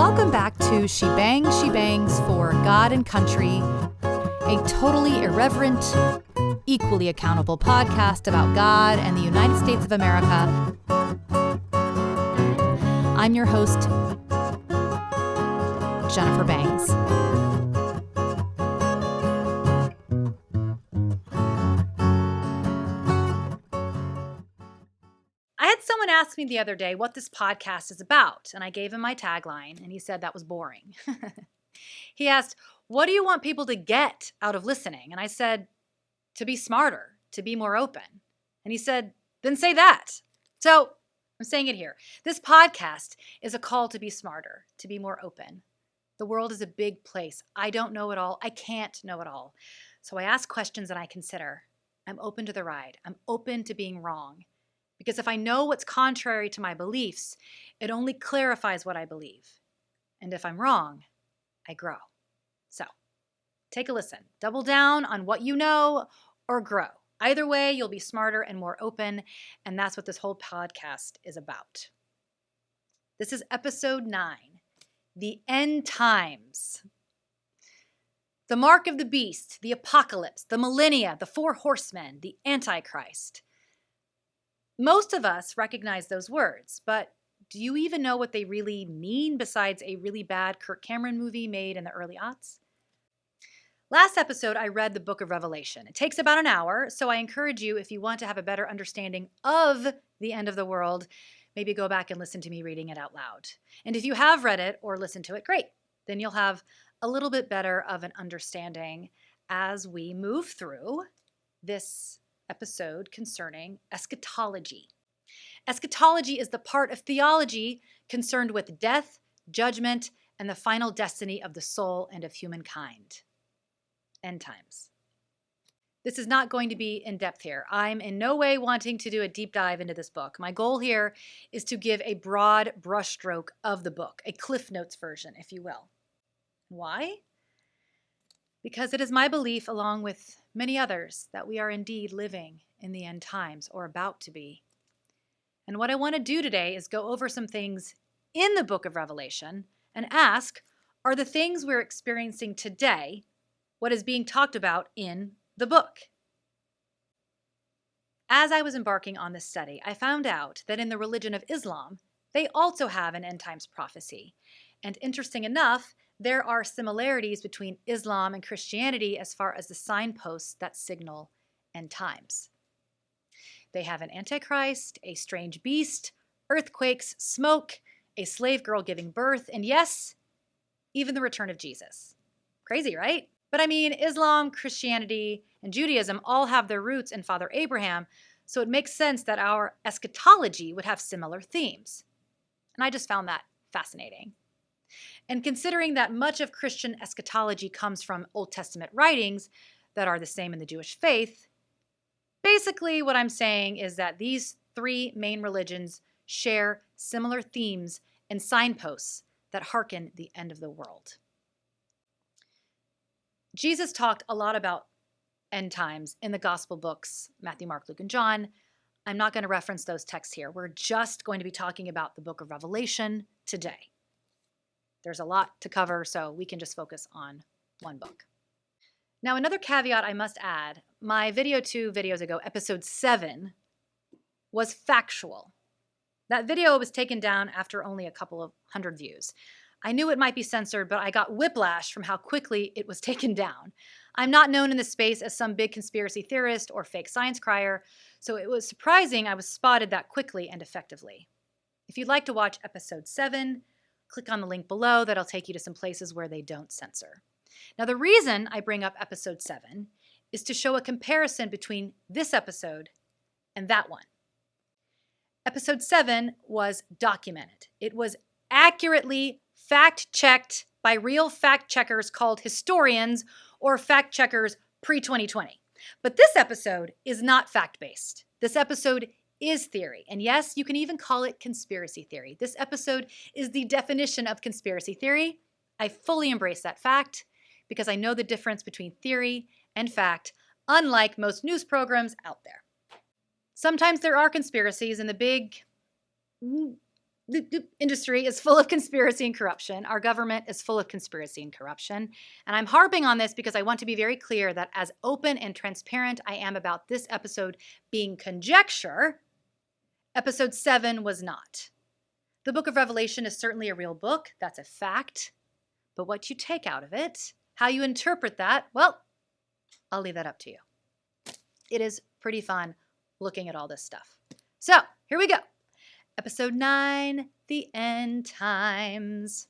Welcome back to She Bangs for God and Country, a totally irreverent, equally accountable podcast about God and the United States of America. I'm your host, Jennifer Bangs. I had someone ask me the other day what this podcast is about, and I gave him my tagline, and he said that was boring. He asked, what do you want people to get out of listening? And I said, to be smarter, to be more open. And he said, then say that. So I'm saying it here. This podcast is a call to be smarter, to be more open. The world is a big place. I don't know it all. I can't know it all. So I ask questions and I consider. I'm open to the ride. I'm open to being wrong. Because if I know what's contrary to my beliefs, it only clarifies what I believe. And if I'm wrong, I grow. So take a listen. Double down on what you know or grow. Either way, you'll be smarter and more open. And that's what this whole podcast is about. This is episode 9, the end times. The mark of the beast, the apocalypse, the millennia, the 4 horsemen, the Antichrist. Most of us recognize those words, but do you even know what they really mean besides a really bad Kirk Cameron movie made in the early aughts? Last episode, I read the book of Revelation. It takes about an hour, so I encourage you, if you want to have a better understanding of the end of the world, maybe go back and listen to me reading it out loud. And if you have read it or listened to it, great. Then you'll have a little bit better of an understanding as we move through this episode concerning eschatology. Eschatology is the part of theology concerned with death, judgment, and the final destiny of the soul and of humankind. End times. This is not going to be in depth here. I'm in no way wanting to do a deep dive into this book. My goal here is to give a broad brushstroke of the book, a Cliff Notes version, if you will. Why? Because it is my belief, along with many others, that we are indeed living in the end times, or about to be. And what I want to do today is go over some things in the book of Revelation and ask, are the things we're experiencing today what is being talked about in the book? As I was embarking on this study, I found out that in the religion of Islam, they also have an end times prophecy. And interesting enough, there are similarities between Islam and Christianity as far as the signposts that signal end times. They have an antichrist, a strange beast, earthquakes, smoke, a slave girl giving birth, and yes, even the return of Jesus. Crazy, right? But I mean, Islam, Christianity, and Judaism all have their roots in Father Abraham, so it makes sense that our eschatology would have similar themes. And I just found that fascinating. And considering that much of Christian eschatology comes from Old Testament writings that are the same in the Jewish faith, basically what I'm saying is that these 3 main religions share similar themes and signposts that hearken the end of the world. Jesus talked a lot about end times in the gospel books, Matthew, Mark, Luke, and John. I'm not going to reference those texts here. We're just going to be talking about the book of Revelation today. There's a lot to cover, so we can just focus on one book. Now, another caveat I must add, my video 2 videos ago, episode 7, was factual. That video was taken down after only a couple of 100 views. I knew it might be censored, but I got whiplash from how quickly it was taken down. I'm not known in this space as some big conspiracy theorist or fake science crier, so it was surprising I was spotted that quickly and effectively. If you'd like to watch episode 7, click on the link below. That'll take you to some places where they don't censor. Now, the reason I bring up episode 7 is to show a comparison between this episode and that one. Episode 7 was documented. It was accurately fact-checked by real fact-checkers called historians or fact-checkers pre-2020. But this episode is not fact-based. This episode is theory. And yes, you can even call it conspiracy theory. This episode is the definition of conspiracy theory. I fully embrace that fact because I know the difference between theory and fact, unlike most news programs out there. Sometimes there are conspiracies, and the big the industry is full of conspiracy and corruption. Our government is full of conspiracy and corruption. And I'm harping on this because I want to be very clear that as open and transparent I am about this episode being conjecture, episode 7 was not. The book of Revelation is certainly a real book. That's a fact. But what you take out of it, how you interpret that, well, I'll leave that up to you. It is pretty fun looking at all this stuff. So here we go. Episode 9, the end times.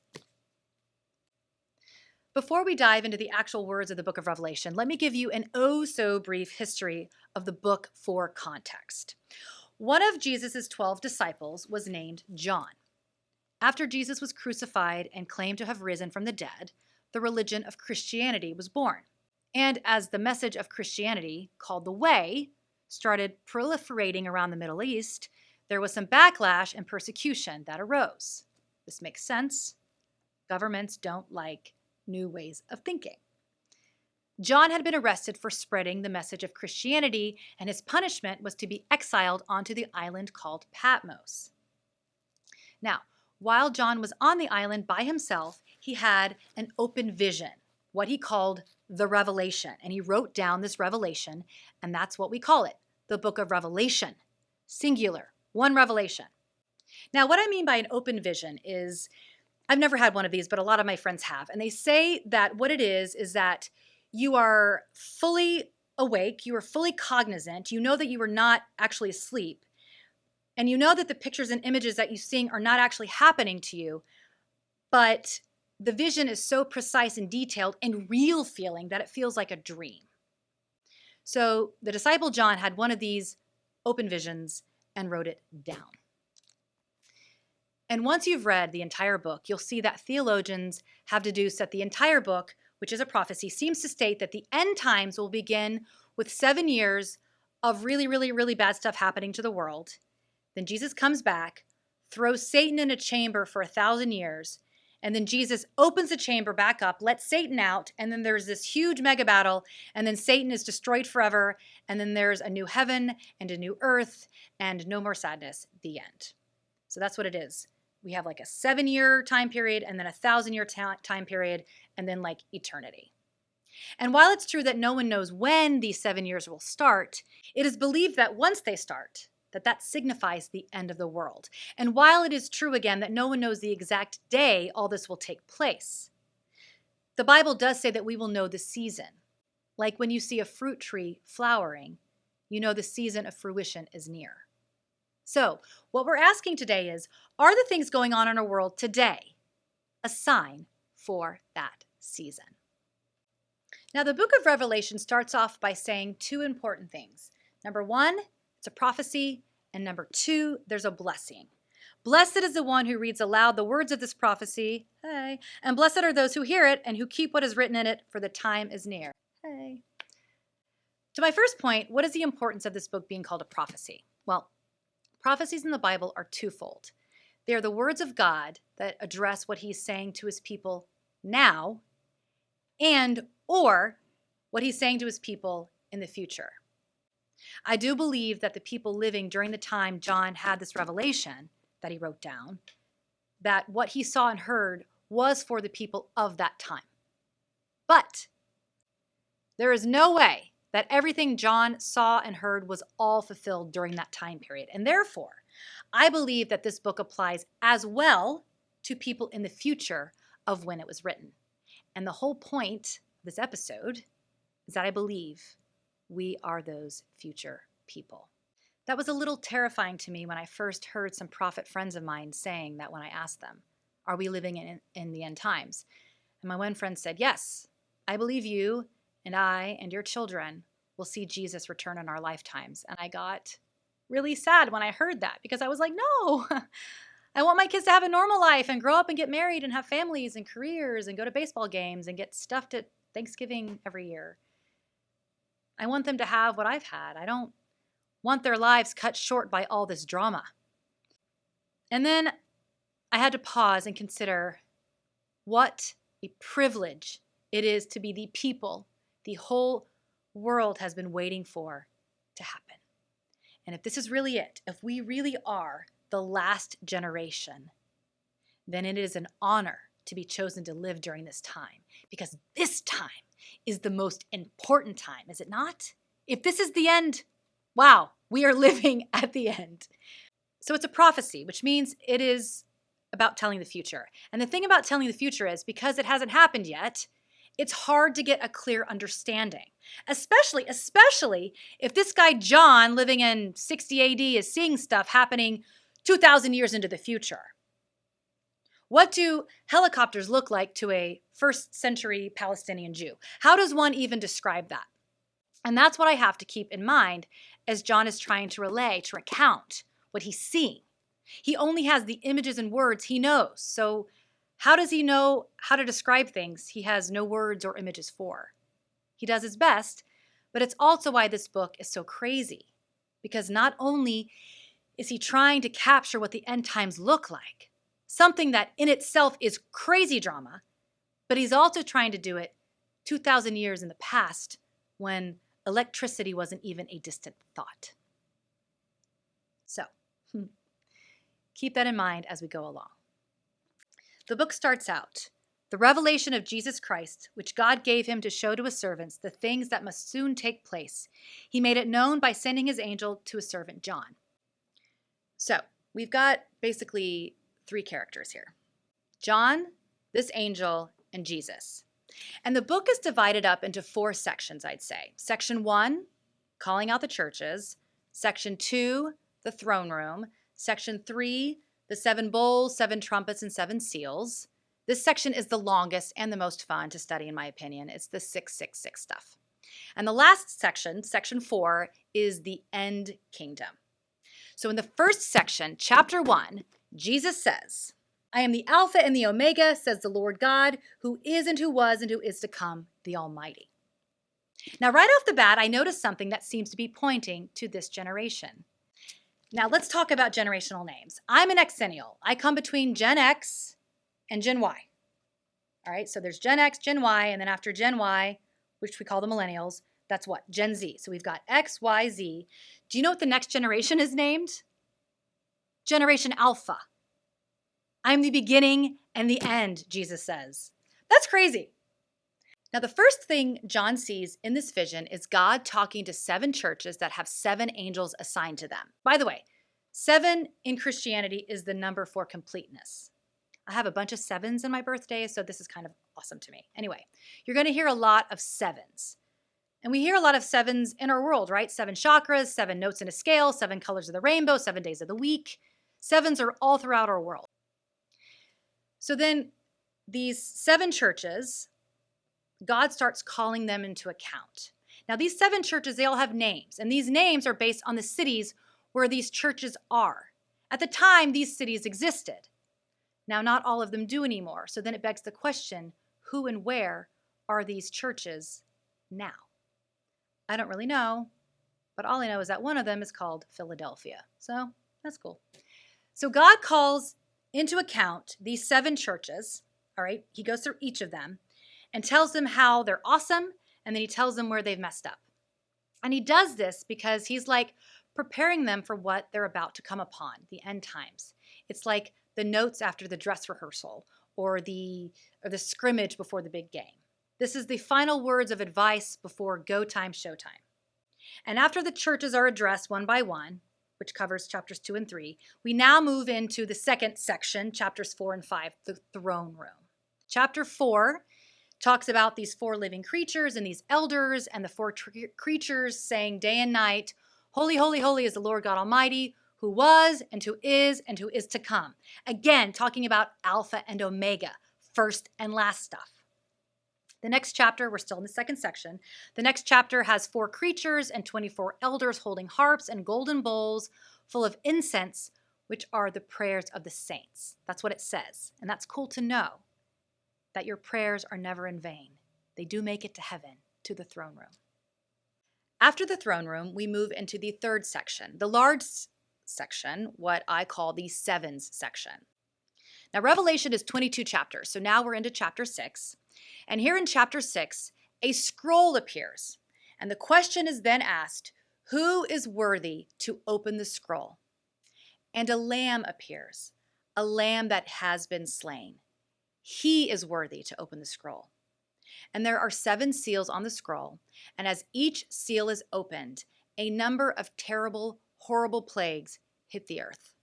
Before we dive into the actual words of the book of Revelation, let me give you an oh-so-brief history of the book for context. One of Jesus' 12 disciples was named John. After Jesus was crucified and claimed to have risen from the dead, the religion of Christianity was born. And as the message of Christianity, called the Way, started proliferating around the Middle East, there was some backlash and persecution that arose. This makes sense. Governments don't like new ways of thinking. John had been arrested for spreading the message of Christianity, and his punishment was to be exiled onto the island called Patmos. Now, while John was on the island by himself, he had an open vision, what he called the Revelation, and he wrote down this revelation, and that's what we call it, the book of Revelation, singular. One revelation. Now, what I mean by an open vision is, I've never had one of these, but a lot of my friends have. And they say that what it is that you are fully awake, you are fully cognizant, you know that you are not actually asleep, and you know that the pictures and images that you see are not actually happening to you, but the vision is so precise and detailed and real feeling that it feels like a dream. So the disciple John had one of these open visions and wrote it down. And once you've read the entire book, you'll see that theologians have deduced that the entire book, which is a prophecy, seems to state that the end times will begin with 7 years of really, really, really bad stuff happening to the world. Then Jesus comes back, throws Satan in a chamber for 1,000 years, and then Jesus opens the chamber back up, lets Satan out, and then there's this huge mega battle, and then Satan is destroyed forever, and then there's a new heaven and a new earth, and no more sadness, the end. So that's what it is. We have like a 7-year time period, and then a 1,000-year time period, and then like eternity. And while it's true that no one knows when these 7 years will start, it is believed that once they start, that signifies the end of the world. And while it is true again that no one knows the exact day all this will take place, the Bible does say that we will know the season. Like when you see a fruit tree flowering, you know the season of fruition is near. So what we're asking today is, are the things going on in our world today a sign for that season? Now, the book of Revelation starts off by saying 2 important things. Number 1, it's a prophecy, and number 2, there's a blessing. Blessed is the one who reads aloud the words of this prophecy, hey, and blessed are those who hear it and who keep what is written in it, for the time is near. Hey. To my first point, what is the importance of this book being called a prophecy? Well, prophecies in the Bible are twofold. They are the words of God that address what he's saying to his people now, and or what he's saying to his people in the future. I do believe that the people living during the time John had this revelation that he wrote down, that what he saw and heard was for the people of that time. But there is no way that everything John saw and heard was all fulfilled during that time period. And therefore, I believe that this book applies as well to people in the future of when it was written. And the whole point of this episode is that I believe we are those future people. That was a little terrifying to me when I first heard some prophet friends of mine saying that when I asked them, are we living in the end times? And my one friend said, yes, I believe you and I and your children will see Jesus return in our lifetimes. And I got really sad when I heard that because I was like, no, I want my kids to have a normal life and grow up and get married and have families and careers and go to baseball games and get stuffed at Thanksgiving every year. I want them to have what I've had. I don't want their lives cut short by all this drama. And then I had to pause and consider what a privilege it is to be the people the whole world has been waiting for to happen. And if this is really it, if we really are the last generation, then it is an honor to be chosen to live during this time, because this time is the most important time, is it not? If this is the end, wow, we are living at the end. So it's a prophecy, which means it is about telling the future. And the thing about telling the future is, because it hasn't happened yet, it's hard to get a clear understanding, especially if this guy John living in 60 AD is seeing stuff happening 2,000 years into the future. What do helicopters look like to a first century Palestinian Jew? How does one even describe that? And that's what I have to keep in mind as John is trying to recount what he's seeing. He only has the images and words he knows. So how does he know how to describe things he has no words or images for? He does his best, but it's also why this book is so crazy. Because not only is he trying to capture what the end times look like, something that in itself is crazy drama, but he's also trying to do it 2,000 years in the past when electricity wasn't even a distant thought. So, keep that in mind as we go along. The book starts out, the revelation of Jesus Christ, which God gave him to show to his servants the things that must soon take place. He made it known by sending his angel to his servant John. So, we've got basically 3 characters here: John, this angel, and Jesus. And the book is divided up into 4 sections, I'd say. Section 1, calling out the churches. Section 2, the throne room. Section 3, the 7 bowls, 7 trumpets, and 7 seals. This section is the longest and the most fun to study, in my opinion. It's the 666 stuff. And the last section, section 4, is the end kingdom. So in the first section, chapter 1, Jesus says, I am the Alpha and the Omega, says the Lord God, who is and who was and who is to come, the Almighty. Now, right off the bat, I noticed something that seems to be pointing to this generation. Now, let's talk about generational names. I'm an Xennial. I come between Gen X and Gen Y. All right, so there's Gen X, Gen Y, and then after Gen Y, which we call the millennials, that's what? Gen Z. So we've got X, Y, Z. Do you know what the next generation is named? Generation Alpha. I'm the beginning and the end, Jesus says. That's crazy. Now, the first thing John sees in this vision is God talking to 7 churches that have 7 angels assigned to them. By the way, 7 in Christianity is the number for completeness. I have a bunch of 7s in my birthday, so this is kind of awesome to me. Anyway, you're going to hear a lot of 7s. And we hear a lot of 7s in our world, right? 7 chakras, 7 notes in a scale, 7 colors of the rainbow, 7 days of the week. 7s are all throughout our world. So then these 7 churches, God starts calling them into account. Now, these 7 churches, they all have names, and these names are based on the cities where these churches are. At the time, these cities existed. Now, not all of them do anymore. So then it begs the question, who and where are these churches now? I don't really know, but all I know is that one of them is called Philadelphia. So that's cool. So God calls into account these 7 churches, all right? He goes through each of them and tells them how they're awesome, and then he tells them where they've messed up. And he does this because he's like preparing them for what they're about to come upon, the end times. It's like the notes after the dress rehearsal or the scrimmage before the big game. This is the final words of advice before go time, show time. And after the churches are addressed one by one, which covers chapters 2 and 3, we now move into the second section, chapters 4 and 5, the throne room. Chapter 4 talks about these 4 living creatures and these elders and the 4 creatures saying day and night, holy, holy, holy is the Lord God Almighty, who was and who is to come. Again, talking about Alpha and Omega, first and last stuff. The next chapter, we're still in the second section. The next chapter has 4 creatures and 24 elders holding harps and golden bowls full of incense, which are the prayers of the saints. That's what it says. And that's cool to know, that your prayers are never in vain. They do make it to heaven, to the throne room. After the throne room, we move into the third section, the large section, what I call the 7s section. Now, Revelation is 22 chapters, so now we're into chapter 6. And here in chapter 6, a scroll appears. And the question is then asked, who is worthy to open the scroll? And a lamb appears, a lamb that has been slain. He is worthy to open the scroll. And there are 7 seals on the scroll, and as each seal is opened, a number of terrible, horrible plagues hit the earth.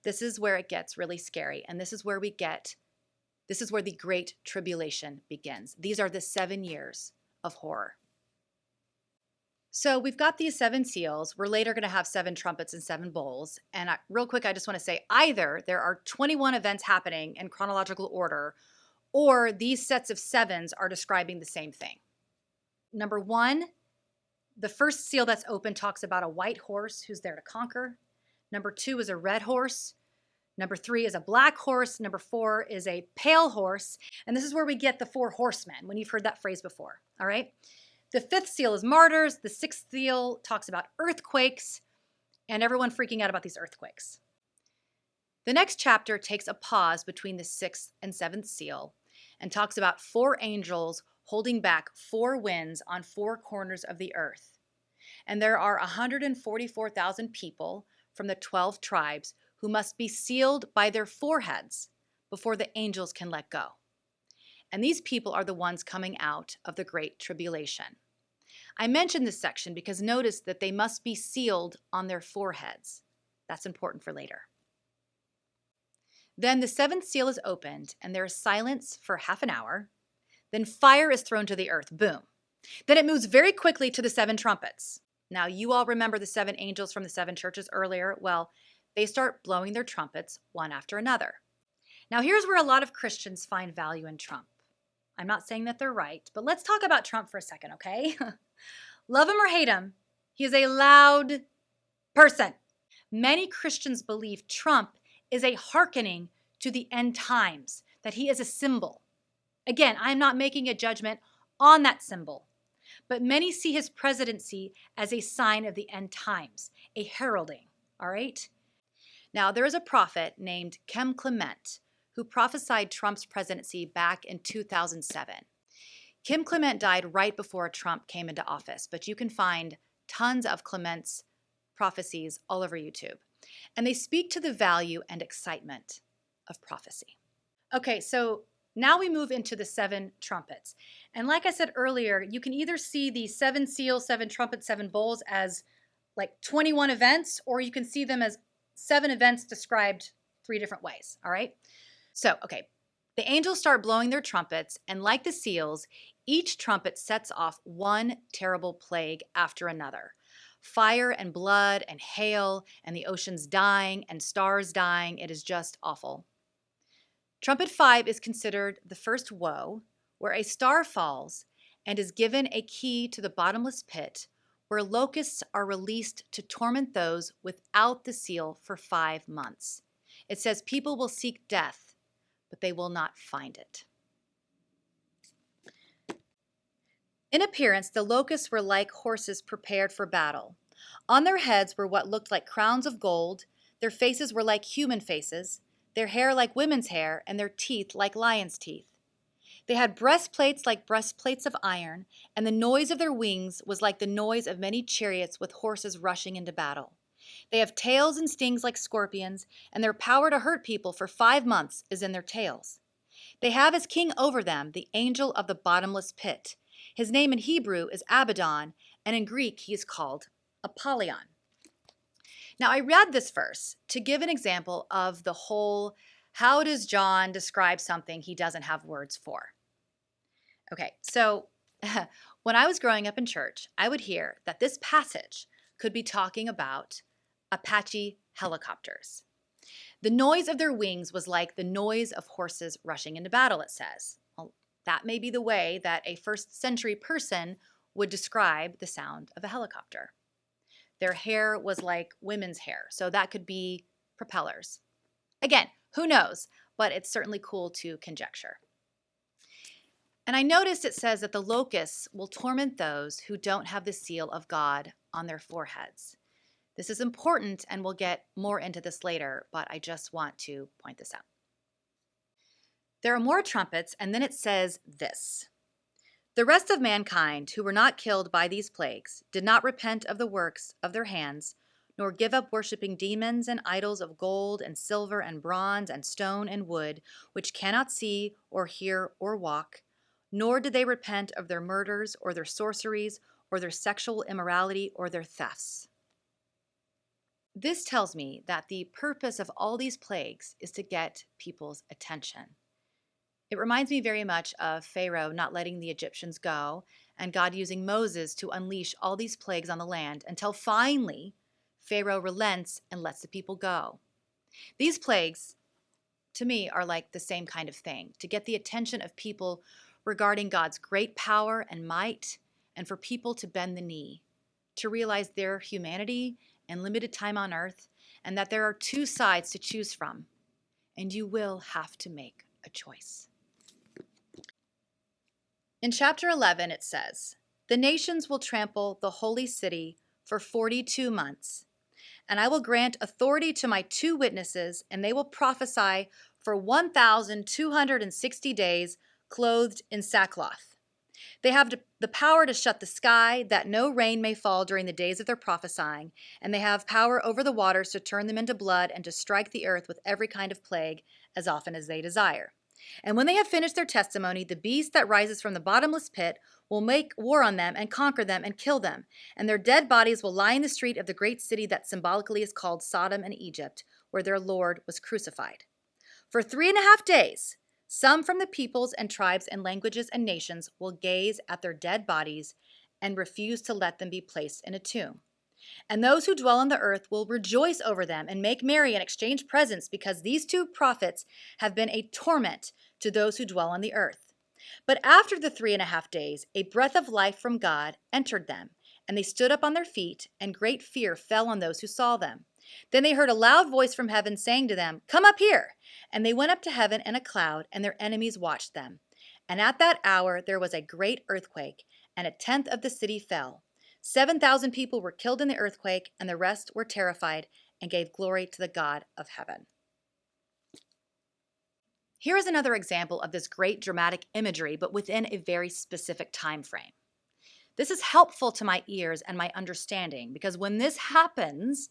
This is where it gets really scary, and this is where the Great Tribulation begins. These are the 7 years of horror. So we've got these 7 seals. We're later going to have 7 trumpets and 7 bowls. And real quick, I just want to say either there are 21 events happening in chronological order, or these sets of 7s are describing the same thing. Number 1, the first seal that's open talks about a white horse who's there to conquer. Number 2 is a red horse. Number 3 is a black horse. Number 4 is a pale horse. And this is where we get the 4 horsemen, when you've heard that phrase before, all right? The 5th seal is martyrs. The 6th seal talks about earthquakes and everyone freaking out about these earthquakes. The next chapter takes a pause between the 6th and 7th seal and talks about 4 angels holding back 4 winds on 4 corners of the earth. And there are 144,000 people from the 12 tribes who must be sealed by their foreheads before the angels can let go. And these people are the ones coming out of the Great Tribulation. I mentioned this section because notice that they must be sealed on their foreheads. That's important for later. Then the 7th seal is opened, and there is silence for half an hour. Then fire is thrown to the earth. Boom. Then it moves very quickly to the 7 trumpets. Now, you all remember the 7 angels from the 7 churches earlier. Well, they start blowing their trumpets one after another. Now, here's where a lot of Christians find value in Trump. I'm not saying that they're right, but let's talk about Trump for a second, okay? Love him or hate him, he is a loud person. Many Christians believe Trump is a hearkening to the end times, that he is a symbol. Again, I'm not making a judgment on that symbol, but many see his presidency as a sign of the end times, a heralding, all right? Now, there is a prophet named CLEMENT who prophesied Trump's presidency back in 2007. CLEMENT died right before Trump came into office, but you can find tons of CLEMENT's prophecies all over YouTube. And they speak to the value and excitement of prophecy. Okay, so now we move into the 7 trumpets. And like I said earlier, you can either see the 7 seals, 7 trumpets, 7 bowls as like 21 events, or you can see them as 7 events described 3 different ways, all right? So, okay, the angels start blowing their trumpets, and like the seals, each trumpet sets off one terrible plague after another. Fire and blood and hail and the oceans dying and stars dying. It is just awful. Trumpet 5 is considered the first woe, where a star falls and is given a key to the bottomless pit, where locusts are released to torment those without the seal for 5 months. It says people will seek death, but they will not find it. In appearance, the locusts were like horses prepared for battle. On their heads were what looked like crowns of gold. Their faces were like human faces, their hair like women's hair, and their teeth like lions' teeth. They had breastplates like breastplates of iron, and the noise of their wings was like the noise of many chariots with horses rushing into battle. They have tails and stings like scorpions, and their power to hurt people for 5 months is in their tails. They have as king over them the angel of the bottomless pit. His name in Hebrew is Abaddon, and in Greek he is called Apollyon. Now, I read this verse to give an example of the whole, how does John describe something he doesn't have words for? Okay, so when I was growing up in church, I would hear that this passage could be talking about Apache helicopters. The noise of their wings was like the noise of horses rushing into battle, it says. Well, that may be the way that a first century person would describe the sound of a helicopter. Their hair was like women's hair, so that could be propellers. Again, who knows, but it's certainly cool to conjecture. And I noticed it says that the locusts will torment those who don't have the seal of God on their foreheads. This is important, and we'll get more into this later, but I just want to point this out. There are more trumpets, and then it says this. The rest of mankind who were not killed by these plagues did not repent of the works of their hands, nor give up worshiping demons and idols of gold and silver and bronze and stone and wood, which cannot see or hear or walk, nor did they repent of their murders or their sorceries or their sexual immorality or their thefts. This tells me that the purpose of all these plagues is to get people's attention. It reminds me very much of Pharaoh not letting the Egyptians go and God using Moses to unleash all these plagues on the land until finally Pharaoh relents and lets the people go. These plagues, to me, are like the same kind of thing, to get the attention of people regarding God's great power and might, and for people to bend the knee, to realize their humanity and limited time on earth, and that there are two sides to choose from, and you will have to make a choice. In chapter 11, it says, "The nations will trample the holy city for 42 months, and I will grant authority to my 2 witnesses, and they will prophesy for 1,260 days, clothed in sackcloth. They have the power to shut the sky, that no rain may fall during the days of their prophesying, and they have power over the waters to turn them into blood and to strike the earth with every kind of plague as often as they desire. And when they have finished their testimony, the beast that rises from the bottomless pit will make war on them and conquer them and kill them, and their dead bodies will lie in the street of the great city that symbolically is called Sodom and Egypt, where their Lord was crucified. For 3.5 days, some from the peoples and tribes and languages and nations will gaze at their dead bodies and refuse to let them be placed in a tomb. And those who dwell on the earth will rejoice over them and make merry and exchange presents, because these 2 prophets have been a torment to those who dwell on the earth. But after the 3.5 days, a breath of life from God entered them, and they stood up on their feet, and great fear fell on those who saw them. Then they heard a loud voice from heaven saying to them, 'Come up here.' And they went up to heaven in a cloud, and their enemies watched them. And at that hour there was a great earthquake, and 1/10 of the city fell. 7,000 people were killed in the earthquake, and the rest were terrified and gave glory to the God of heaven." Here is another example of this great dramatic imagery, but within a very specific time frame. This is helpful to my ears and my understanding, because when this happens,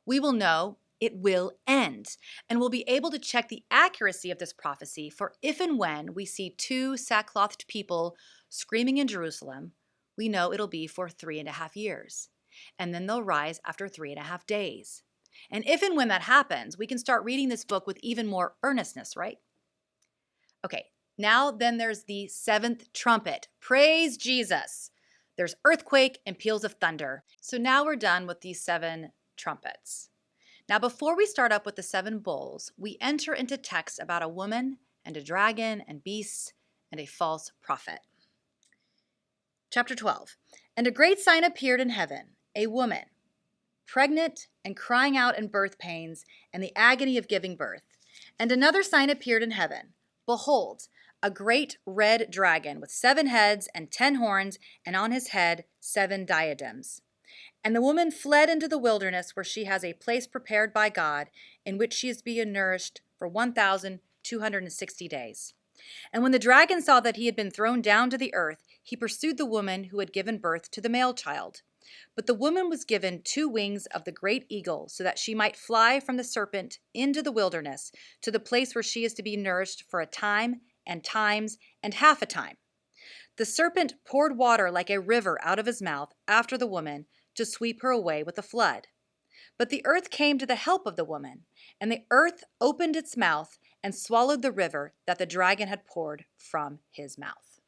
we will know it will end, and we'll be able to check the accuracy of this prophecy for if and when we see 2 sackclothed people screaming in Jerusalem, we know it'll be for 3.5 years, and then they'll rise after 3.5 days. And if and when that happens, we can start reading this book with even more earnestness, right? Okay, now then there's the 7th trumpet. Praise Jesus! There's earthquake and peals of thunder. So now we're done with these 7 trumpets. Now, before we start up with the 7 bowls, we enter into text about a woman and a dragon and beasts and a false prophet. Chapter 12. "And a great sign appeared in heaven, a woman, pregnant and crying out in birth pains and the agony of giving birth. And another sign appeared in heaven. Behold, a great red dragon with 7 heads and 10 horns, and on his head 7 diadems. And the woman fled into the wilderness, where she has a place prepared by God, in which she is being nourished for 1,260 days. And when the dragon saw that he had been thrown down to the earth, he pursued the woman who had given birth to the male child. But the woman was given 2 wings of the great eagle, so that she might fly from the serpent into the wilderness, to the place where she is to be nourished for a time and times and half a time. The serpent poured water like a river out of his mouth after the woman, to sweep her away with a flood. But the earth came to the help of the woman, and the earth opened its mouth and swallowed the river that the dragon had poured from his mouth."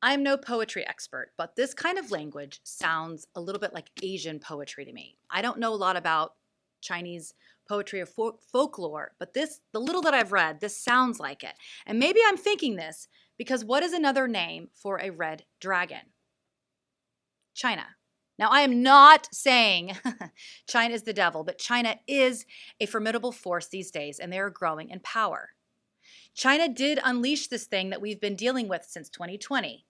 I am no poetry expert, but this kind of language sounds a little bit like Asian poetry to me. I don't know a lot about Chinese poetry or folklore, but the little that I've read, this sounds like it. And maybe I'm thinking this because what is another name for a red dragon? China. Now, I am not saying China is the devil, but China is a formidable force these days, and they are growing in power. China did unleash this thing that we've been dealing with since 2020.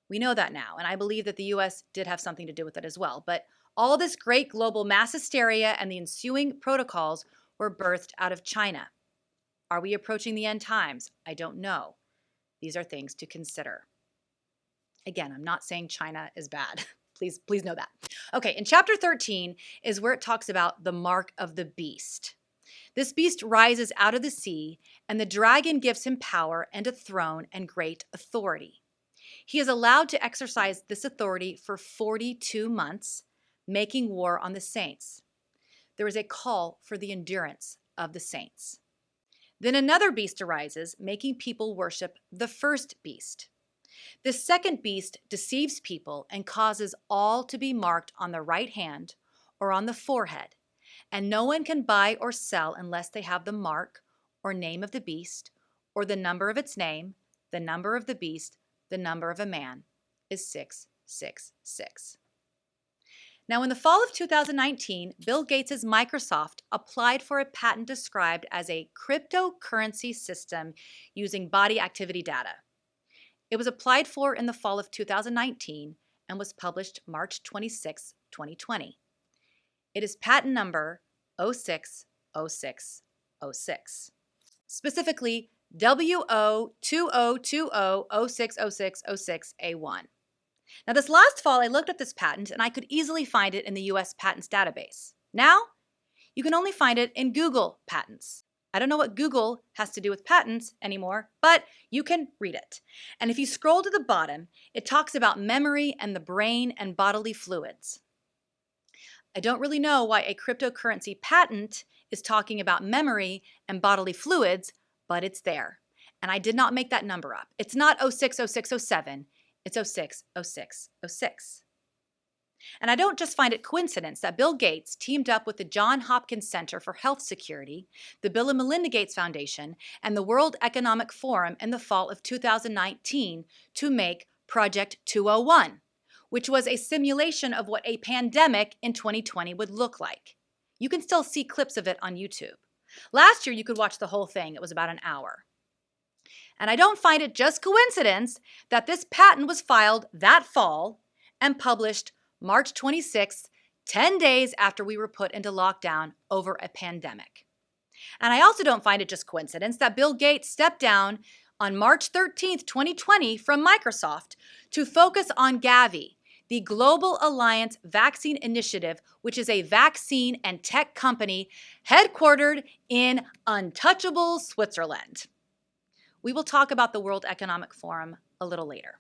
We know that now, and I believe that the U.S. did have something to do with it as well. But all this great global mass hysteria and the ensuing protocols were birthed out of China. Are we approaching the end times? I don't know. These are things to consider. Again, I'm not saying China is bad. Please know that. Okay, in chapter 13 is where it talks about the mark of the beast. This beast rises out of the sea, and the dragon gives him power and a throne and great authority. He is allowed to exercise this authority for 42 months, making war on the saints. There is a call for the endurance of the saints. Then another beast arises, making people worship the first beast. This second beast deceives people and causes all to be marked on the right hand or on the forehead, and no one can buy or sell unless they have the mark or name of the beast, or the number of its name. The number of the beast, the number of a man, is 666. Now, in the fall of 2019, Bill Gates' Microsoft applied for a patent described as a cryptocurrency system using body activity data. It was applied for in the fall of 2019 and was published March 26, 2020. It is patent number 060606, specifically WO2020060606A1. Now, this last fall, I looked at this patent and I could easily find it in the US Patents database. Now, you can only find it in Google Patents. I don't know what Google has to do with patents anymore, but you can read it. And if you scroll to the bottom, it talks about memory and the brain and bodily fluids. I don't really know why a cryptocurrency patent is talking about memory and bodily fluids, but it's there. And I did not make that number up. It's not 060607, it's 060606. And I don't just find it coincidence that Bill Gates teamed up with the Johns Hopkins Center for Health Security, the Bill and Melinda Gates Foundation, and the World Economic Forum in the fall of 2019 to make Project 201, which was a simulation of what a pandemic in 2020 would look like. You can still see clips of it on YouTube. Last year, you could watch the whole thing. It was about an hour. And I don't find it just coincidence that this patent was filed that fall and published March 26th, 10 days after we were put into lockdown over a pandemic. And I also don't find it just coincidence that Bill Gates stepped down on March 13th, 2020 from Microsoft to focus on Gavi, the Global Alliance Vaccine Initiative, which is a vaccine and tech company headquartered in untouchable Switzerland. We will talk about the World Economic Forum a little later.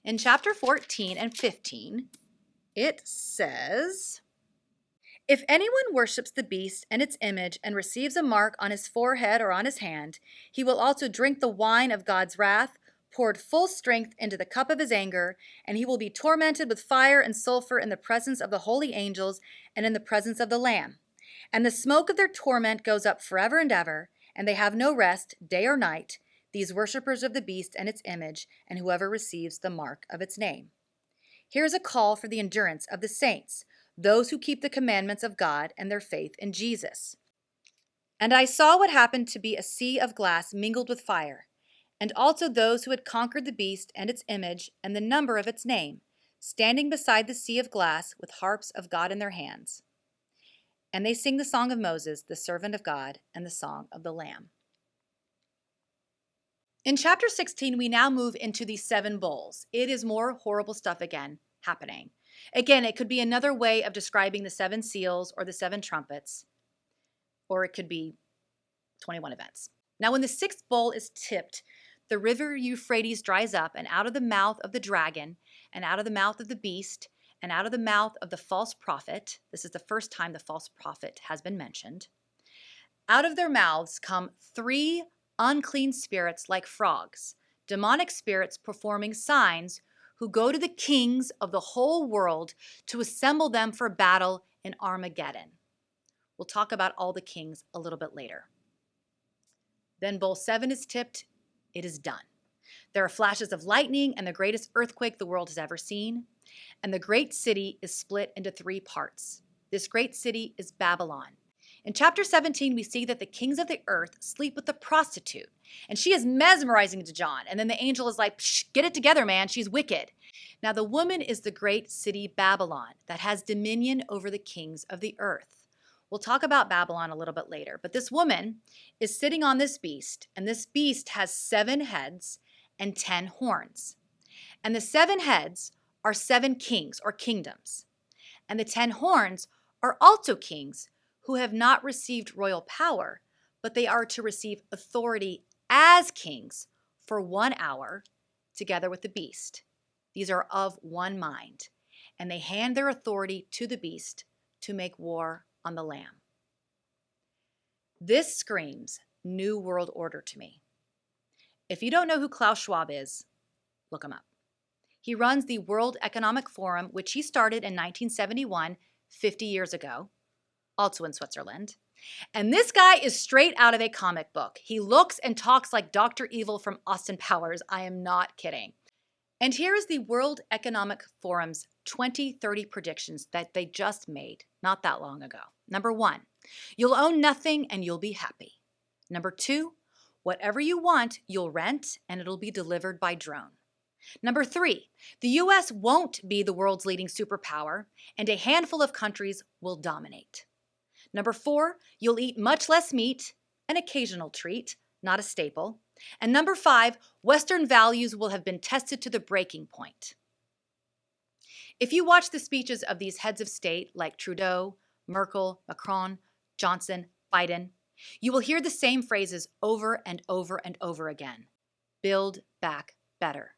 In chapter 14 and 15, it says, "If anyone worships the beast and its image and receives a mark on his forehead or on his hand, he will also drink the wine of God's wrath, poured full strength into the cup of his anger, and he will be tormented with fire and sulfur in the presence of the holy angels and in the presence of the Lamb. And the smoke of their torment goes up forever and ever, and they have no rest, day or night, these worshippers of the beast and its image, and whoever receives the mark of its name." Here is a call for the endurance of the saints, those who keep the commandments of God and their faith in Jesus. "And I saw what happened to be a sea of glass mingled with fire, and also those who had conquered the beast and its image and the number of its name, standing beside the sea of glass with harps of God in their hands. And they sing the song of Moses, the servant of God, and the song of the Lamb." In chapter 16, we now move into the 7 bowls. It is more horrible stuff again happening. Again, it could be another way of describing the 7 seals or the 7 trumpets, or it could be 21 events. Now, when the 6th bowl is tipped, the river Euphrates dries up, and out of the mouth of the dragon, and out of the mouth of the beast, and out of the mouth of the false prophet, this is the first time the false prophet has been mentioned, out of their mouths come 3 unclean spirits like frogs, demonic spirits performing signs, who go to the kings of the whole world to assemble them for battle in Armageddon. We'll talk about all the kings a little bit later. Then bowl 7 is tipped. It is done. There are flashes of lightning and the greatest earthquake the world has ever seen. And the great city is split into 3 parts. This great city is Babylon. In chapter 17, we see that the kings of the earth sleep with the prostitute, and she is mesmerizing to John. And then the angel is like, "Psh, get it together, man. She's wicked." Now, the woman is the great city Babylon that has dominion over the kings of the earth. We'll talk about Babylon a little bit later, but this woman is sitting on this beast, and this beast has 7 heads and 10 horns. And the 7 heads are 7 kings or kingdoms, and the 10 horns are also kings who have not received royal power, but they are to receive authority as kings for 1 hour together with the beast. These are of one mind, and they hand their authority to the beast to make war on the Lamb. This screams New World Order to me. If you don't know who Klaus Schwab is, look him up. He runs the World Economic Forum, which he started in 1971, 50 years ago, also in Switzerland. And this guy is straight out of a comic book. He looks and talks like Dr. Evil from Austin Powers. I am not kidding. And here is the World Economic Forum's 2030 predictions that they just made not that long ago. Number 1, you'll own nothing and you'll be happy. Number 2, whatever you want, you'll rent and it'll be delivered by drone. Number 3, the US won't be the world's leading superpower and a handful of countries will dominate. Number 4, you'll eat much less meat, an occasional treat, not a staple. And number 5, Western values will have been tested to the breaking point. If you watch the speeches of these heads of state like Trudeau, Merkel, Macron, Johnson, Biden, you will hear the same phrases over and over and over again. Build back better.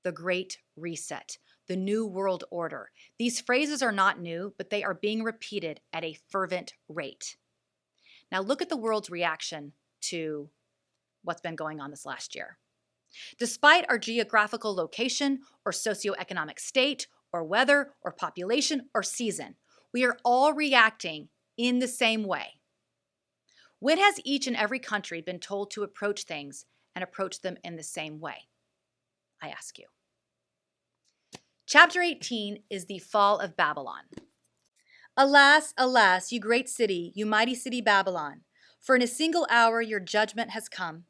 The Great Reset. The New World Order. These phrases are not new, but they are being repeated at a fervent rate. Now look at the world's reaction to what's been going on this last year. Despite our geographical location or socioeconomic state or weather or population or season, we are all reacting in the same way. When has each and every country been told to approach things and approach them in the same way? I ask you. Chapter 18 is the fall of Babylon. Alas, alas, you great city, you mighty city Babylon, for in a single hour your judgment has come.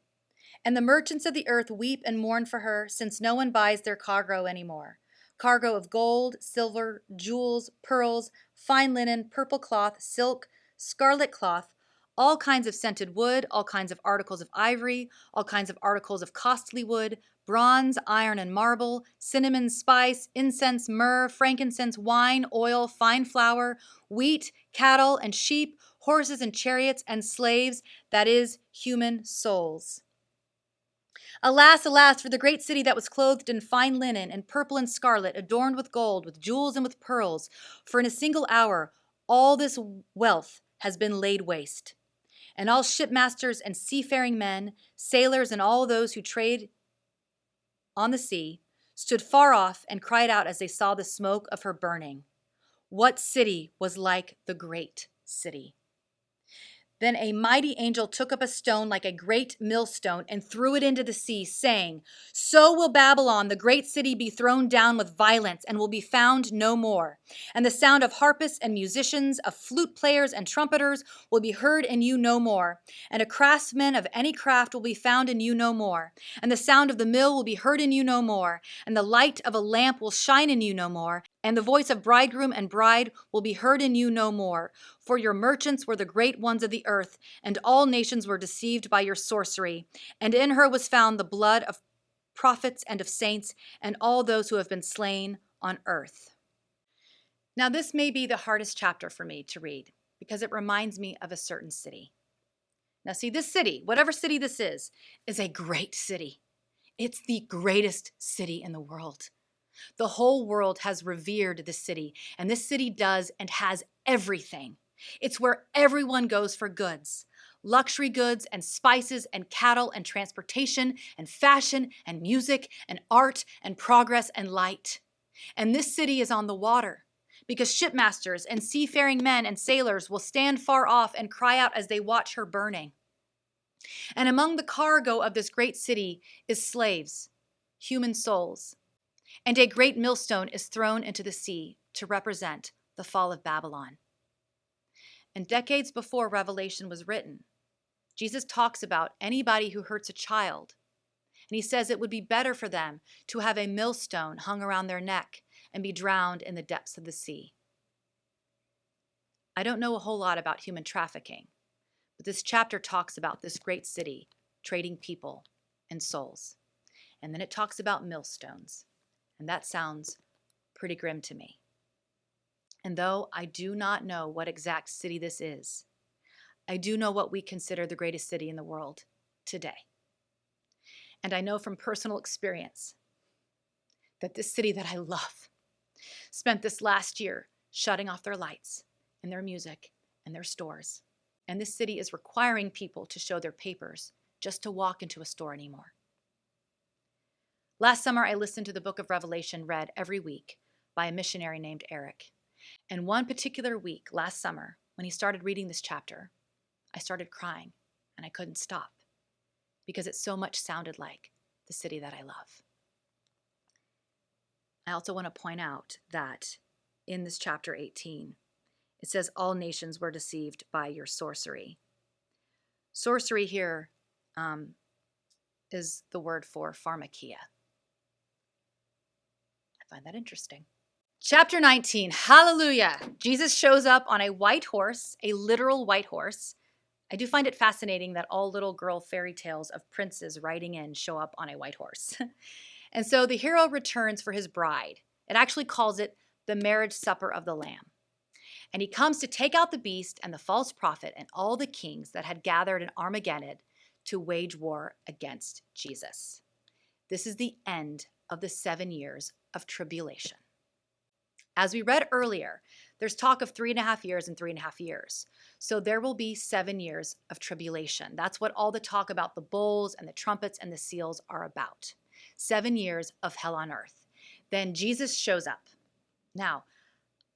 And the merchants of the earth weep and mourn for her, since no one buys their cargo anymore. Cargo of gold, silver, jewels, pearls, fine linen, purple cloth, silk, scarlet cloth, all kinds of scented wood, all kinds of articles of ivory, all kinds of articles of costly wood, bronze, iron, and marble, cinnamon, spice, incense, myrrh, frankincense, wine, oil, fine flour, wheat, cattle, and sheep, horses and chariots, and slaves, that is, human souls. Alas, alas, for the great city that was clothed in fine linen and purple and scarlet, adorned with gold, with jewels and with pearls, for in a single hour all this wealth has been laid waste. And all shipmasters and seafaring men, sailors and all those who trade on the sea, stood far off and cried out as they saw the smoke of her burning. What city was like the great city? Then a mighty angel took up a stone like a great millstone and threw it into the sea, saying, So will Babylon, the great city, be thrown down with violence and will be found no more. And the sound of harpists and musicians, of flute players and trumpeters will be heard in you no more. And a craftsman of any craft will be found in you no more. And the sound of the mill will be heard in you no more. And the light of a lamp will shine in you no more. And the voice of bridegroom and bride will be heard in you no more. For your merchants were the great ones of the earth, and all nations were deceived by your sorcery. And in her was found the blood of prophets and of saints, and all those who have been slain on earth. Now this may be the hardest chapter for me to read, because it reminds me of a certain city. Now see, this city, whatever city this is a great city. It's the greatest city in the world. The whole world has revered this city, and this city does and has everything. It's where everyone goes for goods, luxury goods and spices and cattle and transportation and fashion and music and art and progress and light. And this city is on the water, because shipmasters and seafaring men and sailors will stand far off and cry out as they watch her burning. And among the cargo of this great city is slaves, human souls. And a great millstone is thrown into the sea to represent the fall of Babylon. And decades before Revelation was written, Jesus talks about anybody who hurts a child. And he says it would be better for them to have a millstone hung around their neck and be drowned in the depths of the sea. I don't know a whole lot about human trafficking, but this chapter talks about this great city trading people and souls. And then it talks about millstones. And that sounds pretty grim to me. And though I do not know what exact city this is, I do know what we consider the greatest city in the world today. And I know from personal experience that this city that I love spent this last year shutting off their lights and their music and their stores. And this city is requiring people to show their papers just to walk into a store anymore. Last summer, I listened to the book of Revelation read every week by a missionary named Eric. And one particular week last summer, when he started reading this chapter, I started crying and I couldn't stop because it so much sounded like the city that I love. I also want to point out that in this chapter 18, it says all nations were deceived by your sorcery. Sorcery here is the word for pharmakia. I find that interesting. Chapter 19, hallelujah. Jesus shows up on a white horse, a literal white horse. I do find it fascinating that all little girl fairy tales of princes riding in show up on a white horse. And so the hero returns for his bride. It actually calls it the marriage supper of the Lamb. And he comes to take out the beast and the false prophet and all the kings that had gathered in Armageddon to wage war against Jesus. This is the end of the 7 years of tribulation. As we read earlier, there's talk of 3.5 years and 3.5 years. So there will be 7 years of tribulation. That's what all the talk about the bowls and the trumpets and the seals are about. 7 years of hell on earth. Then Jesus shows up. Now,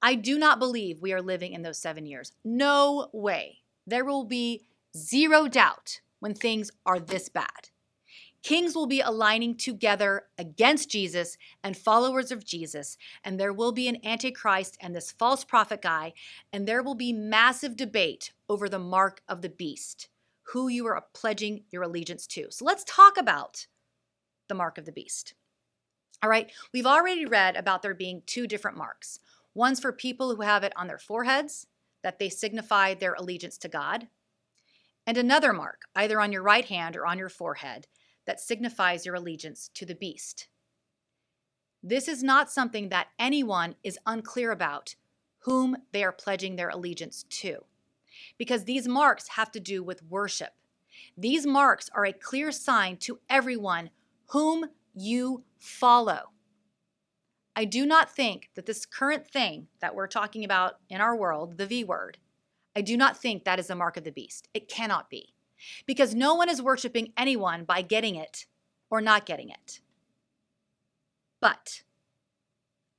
I do not believe we are living in those 7 years. No way. There will be zero doubt when things are this bad. Kings will be aligning together against Jesus and followers of Jesus, and there will be an antichrist and this false prophet guy, and there will be massive debate over the mark of the beast, who you are pledging your allegiance to. So let's talk about the mark of the beast. All right, we've already read about there being 2 different marks. One's for people who have it on their foreheads, that they signify their allegiance to God, and another mark, either on your right hand or on your forehead, that signifies your allegiance to the beast. This is not something that anyone is unclear about whom they are pledging their allegiance to, because these marks have to do with worship. These marks are a clear sign to everyone whom you follow. I do not think that this current thing that we're talking about in our world, the V word, I do not think that is the mark of the beast. It cannot be. Because no one is worshiping anyone by getting it or not getting it. But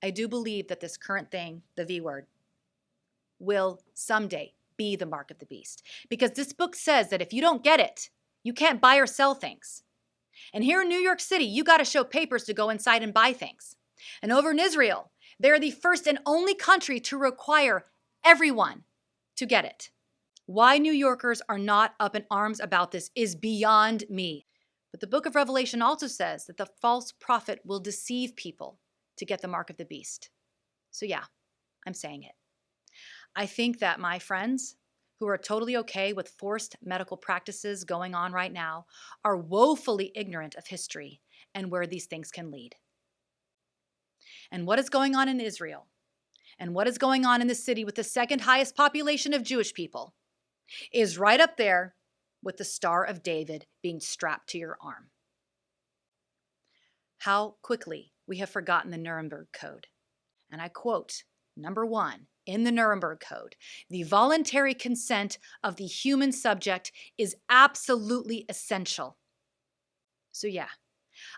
I do believe that this current thing, the V word, will someday be the mark of the beast. Because this book says that if you don't get it, you can't buy or sell things. And here in New York City, you got to show papers to go inside and buy things. And over in Israel, they're the first and only country to require everyone to get it. Why New Yorkers are not up in arms about this is beyond me. But the book of Revelation also says that the false prophet will deceive people to get the mark of the beast. So yeah, I'm saying it. I think that my friends who are totally okay with forced medical practices going on right now are woefully ignorant of history and where these things can lead. And what is going on in Israel, and what is going on in the city with the second highest population of Jewish people, is right up there with the Star of David being strapped to your arm. How quickly we have forgotten the Nuremberg Code. And I quote, number 1, in the Nuremberg Code, the voluntary consent of the human subject is absolutely essential. So yeah,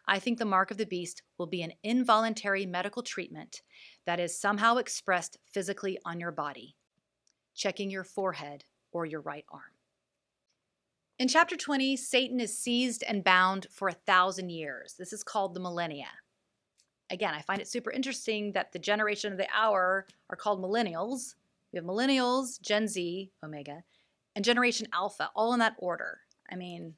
I think the mark of the beast will be an involuntary medical treatment that is somehow expressed physically on your body, checking your forehead or your right arm. In chapter 20, Satan is seized and bound for 1,000 years. This is called the millennia. Again, I find it super interesting that the generation of the hour are called millennials. We have millennials, Gen Z, Omega, and Generation Alpha, all in that order. Anyway.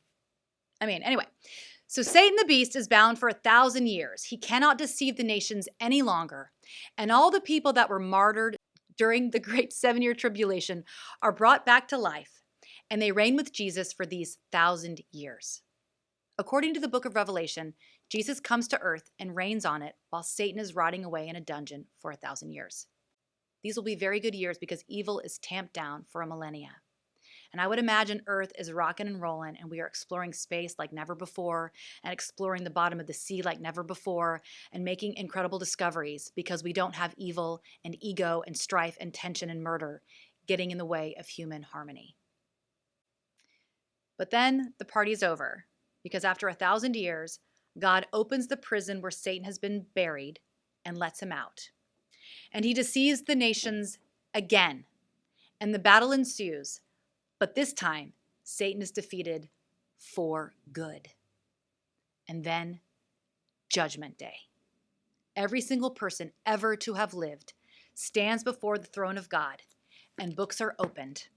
So Satan the beast is bound for 1,000 years. He cannot deceive the nations any longer. And all the people that were martyred during the great 7-year tribulation are brought back to life, and they reign with Jesus for these 1,000 years. According to the book of Revelation, Jesus comes to earth and reigns on it while Satan is rotting away in a dungeon for 1,000 years. These will be very good years because evil is tamped down for a millennia. And I would imagine Earth is rocking and rolling, and we are exploring space like never before, and exploring the bottom of the sea like never before, and making incredible discoveries because we don't have evil and ego and strife and tension and murder getting in the way of human harmony. But then the party's over, because after 1,000 years, God opens the prison where Satan has been buried and lets him out. And he deceives the nations again, and the battle ensues. But this time, Satan is defeated for good. And then, Judgment Day. Every single person ever to have lived stands before the throne of God, and books are opened.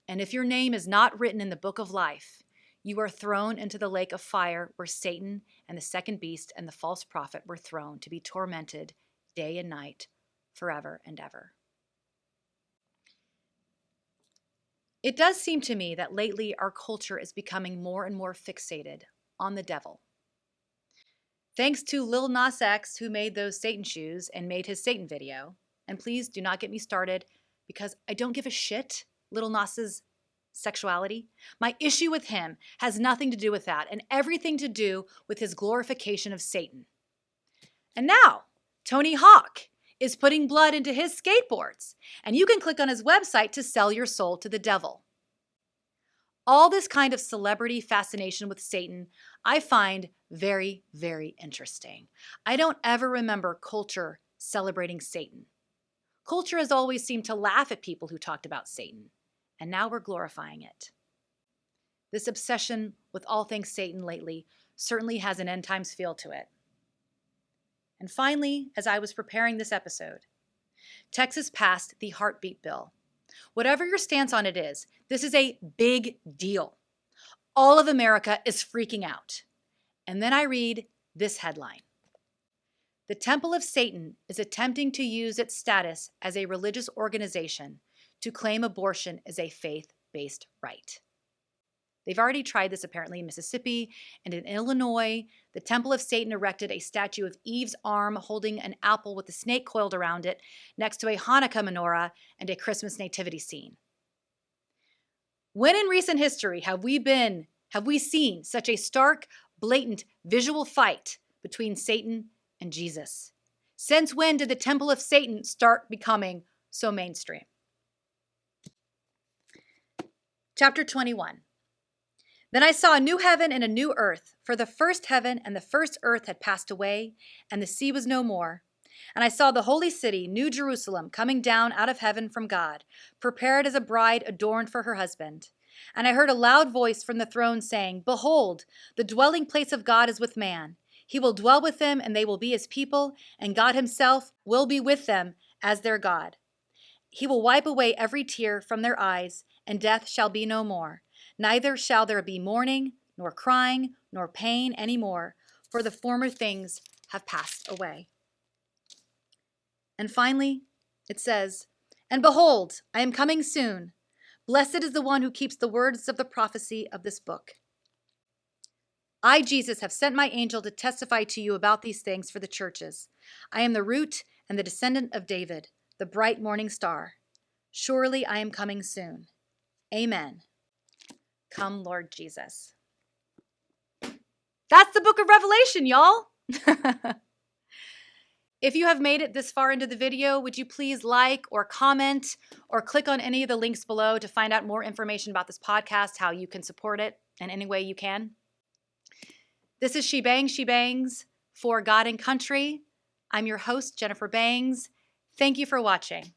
And if your name is not written in the book of life, you are thrown into the lake of fire where Satan and the second beast and the false prophet were thrown to be tormented day and night, forever and ever. It does seem to me that lately our culture is becoming more and more fixated on the devil. Thanks to Lil Nas X, who made those Satan shoes and made his Satan video. And please do not get me started because I don't give a shit Lil Nas's sexuality. My issue with him has nothing to do with that and everything to do with his glorification of Satan. And now, Tony Hawk is putting blood into his skateboards, and you can click on his website to sell your soul to the devil. All this kind of celebrity fascination with Satan, I find very, very interesting. I don't ever remember culture celebrating Satan. Culture has always seemed to laugh at people who talked about Satan, and now we're glorifying it. This obsession with all things Satan lately certainly has an end times feel to it. And finally, as I was preparing this episode, Texas passed the heartbeat bill. Whatever your stance on it is, this is a big deal. All of America is freaking out. And then I read this headline. The Temple of Satan is attempting to use its status as a religious organization to claim abortion as a faith-based right. They've already tried this apparently in Mississippi, and in Illinois, the Temple of Satan erected a statue of Eve's arm holding an apple with a snake coiled around it next to a Hanukkah menorah and a Christmas nativity scene. When in recent history have we seen such a stark, blatant visual fight between Satan and Jesus? Since when did the Temple of Satan start becoming so mainstream? Chapter 21. Then I saw a new heaven and a new earth, for the first heaven and the first earth had passed away, and the sea was no more. And I saw the holy city, New Jerusalem, coming down out of heaven from God, prepared as a bride adorned for her husband. And I heard a loud voice from the throne saying, Behold, the dwelling place of God is with man. He will dwell with them, and they will be his people, and God himself will be with them as their God. He will wipe away every tear from their eyes, and death shall be no more. Neither shall there be mourning, nor crying, nor pain any more, for the former things have passed away. And finally, it says, And behold, I am coming soon. Blessed is the one who keeps the words of the prophecy of this book. I, Jesus, have sent my angel to testify to you about these things for the churches. I am the root and the descendant of David, the bright morning star. Surely I am coming soon. Amen. Come, Lord Jesus. That's the book of Revelation, y'all. If you have made it this far into the video, would you please like or comment or click on any of the links below to find out more information about this podcast, how you can support it in any way you can. This is She Bangs for God and Country. I'm your host, Jennifer Bangs. Thank you for watching.